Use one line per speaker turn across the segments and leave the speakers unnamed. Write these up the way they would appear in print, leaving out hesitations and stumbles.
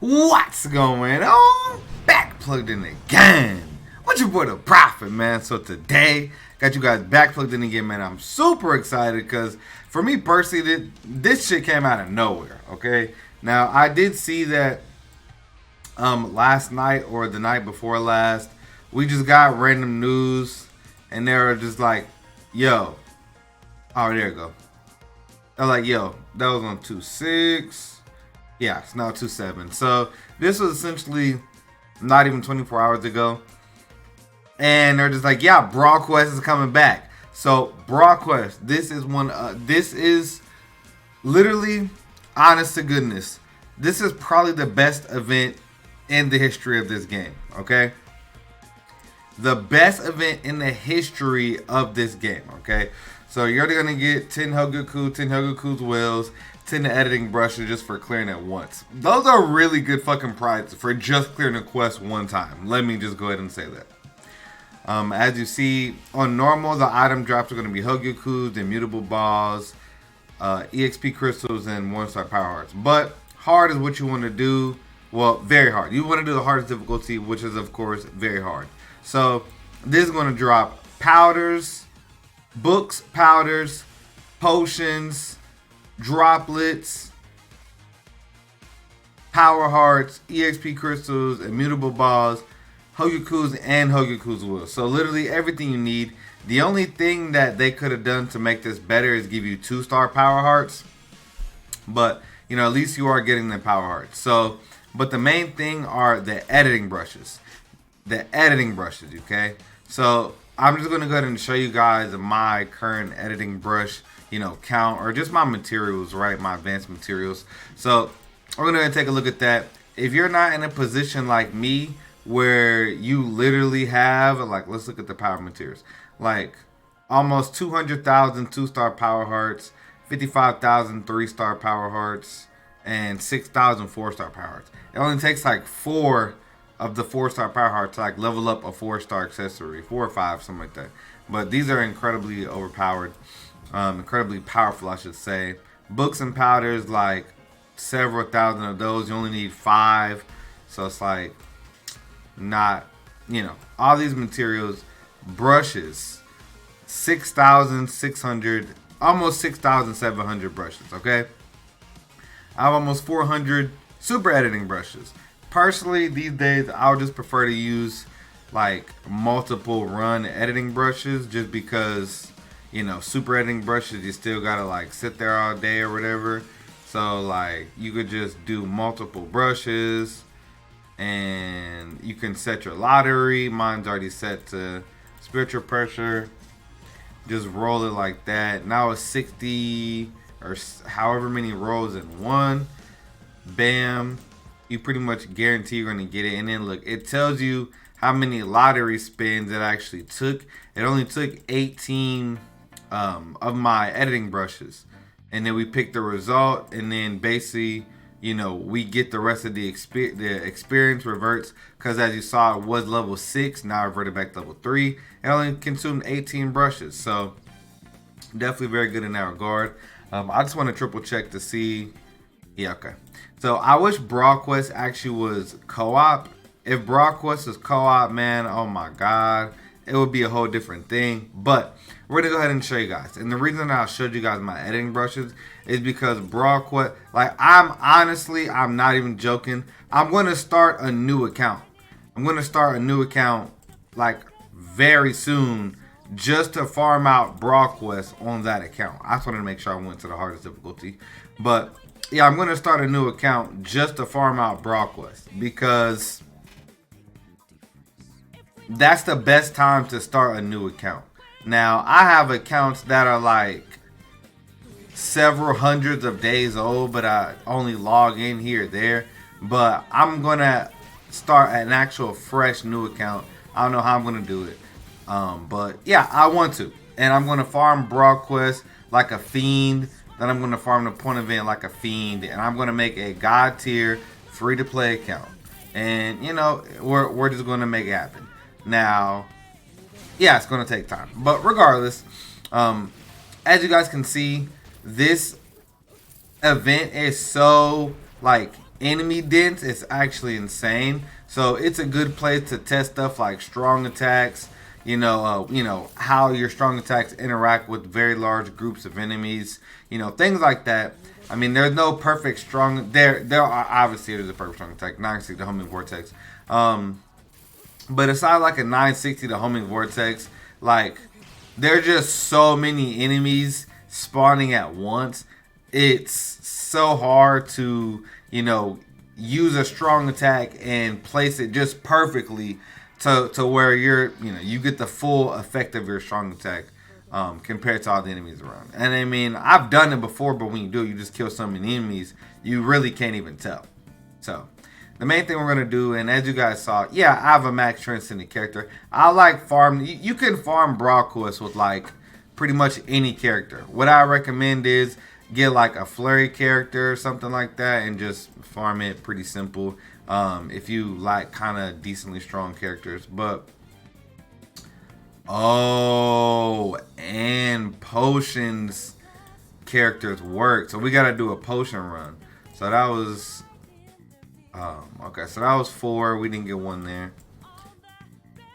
What's going on? Back plugged in again. What your boy the Prophet, man. So today, got you guys back plugged in again, man. I'm super excited because for me personally, this shit came out of nowhere. Okay, now I did see that last night or the night before last, we just got random news, and they were just like, "Yo, oh there you go." They're like, "Yo, that was on 2.6." Yeah, it's now 2.7. So this was essentially not even 24 hours ago. And they're just like, yeah, Brawl Quest is coming back. So Brawl Quest, this is literally, honest to goodness, this is probably the best event in the history of this game, okay? The best event in the history of this game, okay? So you're going to get 10 Hogoku, 10 Hogoku's Wills, 10 editing brushes just for clearing it once. Those are really good fucking prizes for just clearing a quest one time. Let me just go ahead and say that. As you see, on normal, the item drops are going to be Hogoku's, immutable balls, EXP crystals, and 1-star power hearts. But hard is what you want to do. Well, very hard. You want to do the hardest difficulty, which is, of course, very hard. So this is going to drop powders, books, powders, potions, droplets, power hearts, EXP crystals, immutable balls, Hogoku's, and Hogoku's will. So literally everything you need. The only thing that they could have done to make this better is give you 2-star power hearts. But, you know, at least you are getting the power hearts. So, but the main thing are the editing brushes. The editing brushes, okay? So I'm just going to go ahead and show you guys my current editing brush, you know, count, or just my materials, right? My advanced materials. So we're going to take a look at that. If you're not in a position like me where you literally have, like, let's look at the power materials, like almost 200,000 2-star power hearts, 55,000 3-star power hearts, and 6,000 4-star power hearts. It only takes like 4 of the 4-star power hearts to like level up a 4-star accessory, 4 or 5, something like that. But these are incredibly overpowered, incredibly powerful, I should say. Books and powders, like several thousand of those. You only need 5, so it's like not, you know, all these materials. Brushes, 6,600, almost 6,700 brushes. Okay, I have almost 400 super editing brushes. Personally, these days, I would just prefer to use like multiple run editing brushes, just because, you know, super editing brushes, you still gotta like sit there all day or whatever. So like you could just do multiple brushes, and you can set your lottery. Mine's already set to spiritual pressure. Just roll it like that. Now it's 60 or however many rolls in one. Bam. You pretty much guarantee you're going to get it. And then look, it tells you how many lottery spins it actually took. It only took 18 of my editing brushes. And then we pick the result. And then basically, you know, we get the rest of the experience reverts. Because as you saw, it was level 6. Now I reverted back to level 3. It only consumed 18 brushes. So definitely very good in that regard. I just want to triple check to see. Yeah, okay. So I wish Brawl Quest actually was co-op. If Brawl Quest was co-op, man, oh my god, it would be a whole different thing. But we're gonna go ahead and show you guys. And the reason that I showed you guys my editing brushes is because Brawl Quest, like, I'm not even joking. I'm gonna start a new account. I'm gonna start a new account like very soon, just to farm out Brawl Quest on that account. I just wanted to make sure I went to the hardest difficulty. But yeah, I'm going to start a new account just to farm out Brawl Quest, because that's the best time to start a new account. Now, I have accounts that are like several hundreds of days old, but I only log in here or there. But I'm going to start an actual fresh new account. I don't know how I'm going to do it. But yeah, I want to. And I'm going to farm Brawl Quest like a fiend. Then I'm going to farm the point event like a fiend. And I'm going to make a God tier free-to-play account. And, you know, we're just going to make it happen. Now, yeah, it's going to take time. But regardless, as you guys can see, this event is so, like, enemy dense is actually insane. So it's a good place to test stuff like strong attacks. How your strong attacks interact with very large groups of enemies. Things like that. I mean, there's no perfect strong. There are obviously there's a perfect strong attack. 960 the homing vortex. But aside like a 960 the homing vortex, like there are just so many enemies spawning at once. It's so hard to use a strong attack and place it just perfectly to where you get the full effect of your strong attack compared to all the enemies around. And I mean, I've done it before, but when you just kill so many enemies, you really can't even tell. So the main thing we're gonna do, and as you guys saw, yeah, I have a max transcendent character. I like farm. You can farm Brawl Quest with like pretty much any character. What I recommend is get like a flurry character or something like that and just farm it. Pretty simple. If you like kind of decently strong characters. But and potions characters work, so we gotta do a potion run. So that was okay, so that was 4. We didn't get one there.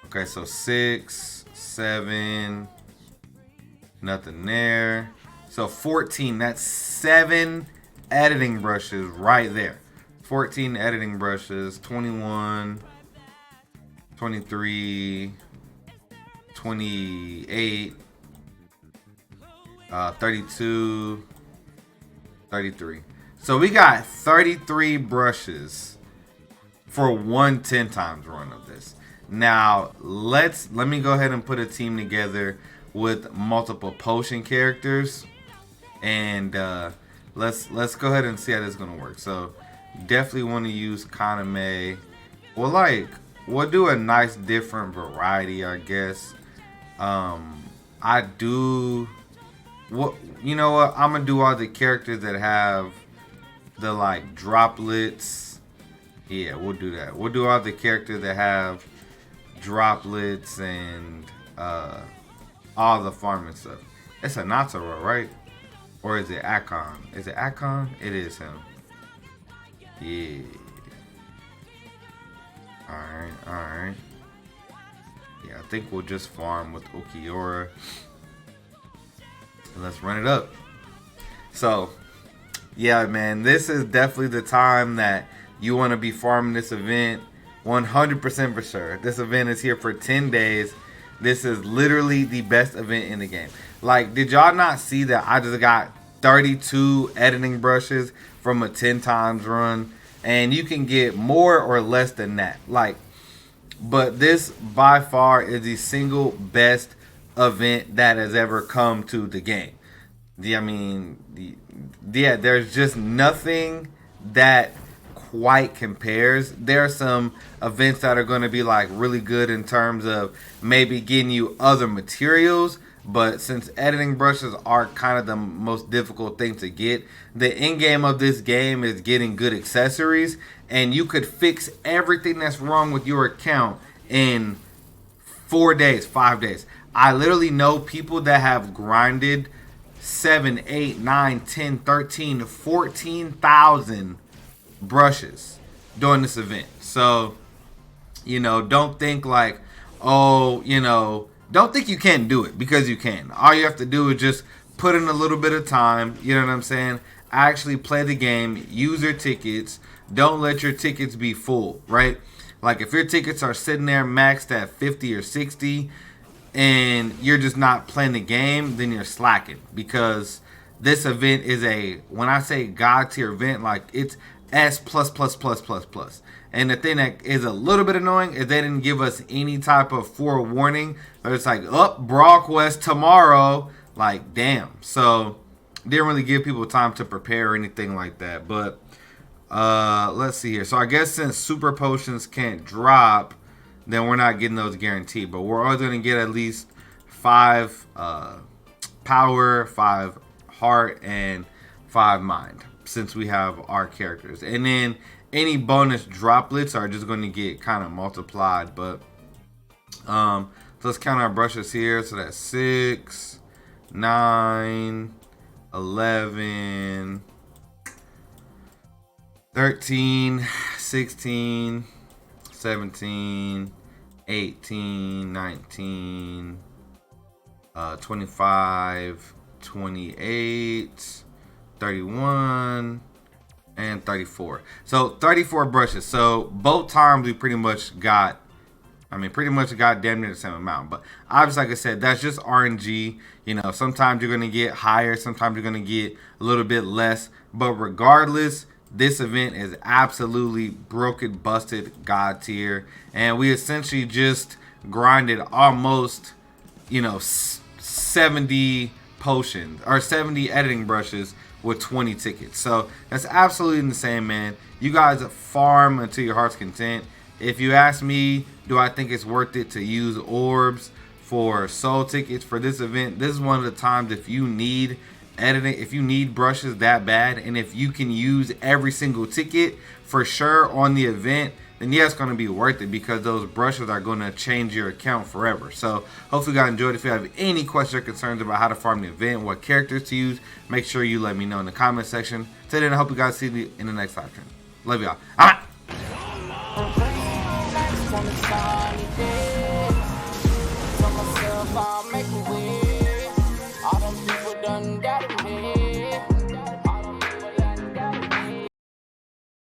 Okay, so 6, 7, nothing there. So 14, that's 7 editing brushes right there. 14 editing brushes, 21, 23, 28, 32, 33. So we got 33 brushes for one 10 times run of this. Now let me go ahead and put a team together with multiple potion characters, and let's go ahead and see how this is gonna work. So definitely want to use Kaname. We'll do a nice different variety, I guess. I do what I'm gonna do all the characters that have the like droplets. Yeah, we'll do that. We'll do all the characters that have droplets and all the farming stuff. It's a Natsuro, right? Or is it Akon? Is it Akon? It is him. Yeah. Alright. Yeah, I think we'll just farm with Ukiora. Let's run it up. So, yeah, man, this is definitely the time that you want to be farming this event. 100% for sure. This event is here for 10 days. This is literally the best event in the game. Like, did y'all not see that I just got 32 editing brushes from a 10 times run? And you can get more or less than that. But this by far is the single best event that has ever come to the game. There's just nothing that quite compares. There are some events that are going to be like really good in terms of maybe getting you other materials, but since editing brushes are kind of the most difficult thing to get, the end game of this game is getting good accessories, and you could fix everything that's wrong with your account in 4 days, 5 days. I literally know people that have grinded 7, 8, 9, 10, 13, 14,000 brushes during this event. So, don't think like, don't think you can't do it, because you can. All you have to do is just put in a little bit of time, you know what I'm saying? Actually play the game, use your tickets. Don't let your tickets be full, right? Like if your tickets are sitting there maxed at 50 or 60 and you're just not playing the game, then you're slacking, because this event is when I say God tier event, like it's S plus plus plus plus plus. And the thing that is a little bit annoying is they didn't give us any type of forewarning. So it's like, Brawl Quest tomorrow. Like, damn. So didn't really give people time to prepare or anything like that. But let's see here. So I guess since super potions can't drop, then we're not getting those guaranteed. But we're always going to get at least 5 power, 5 heart, and 5 mind, since we have our characters. And then any bonus droplets are just going to get kind of multiplied. But so let's count our brushes here. So that's 6, 9, 11, 13, 16, 17, 18, 19, 25, 28, 31, and 34. So 34 brushes. So both times we pretty much got damn near the same amount. But obviously, like I said, that's just RNG. You know, sometimes you're going to get higher, sometimes you're going to get a little bit less. But regardless, this event is absolutely broken, busted, god tier. And we essentially just grinded almost, 70 potions or 70 editing brushes with 20 tickets. So that's absolutely insane, man. You guys farm until your heart's content. If you ask me, do I think it's worth it to use orbs for soul tickets for this event? This is one of the times if you need editing, if you need brushes that bad, and if you can use every single ticket for sure on the event, then yeah, it's going to be worth it because those brushes are going to change your account forever. So hopefully you guys enjoyed. If you have any questions or concerns about how to farm the event, what characters to use, make sure you let me know in the comment section. Till then, I hope you guys see me in the next live stream. Love y'all.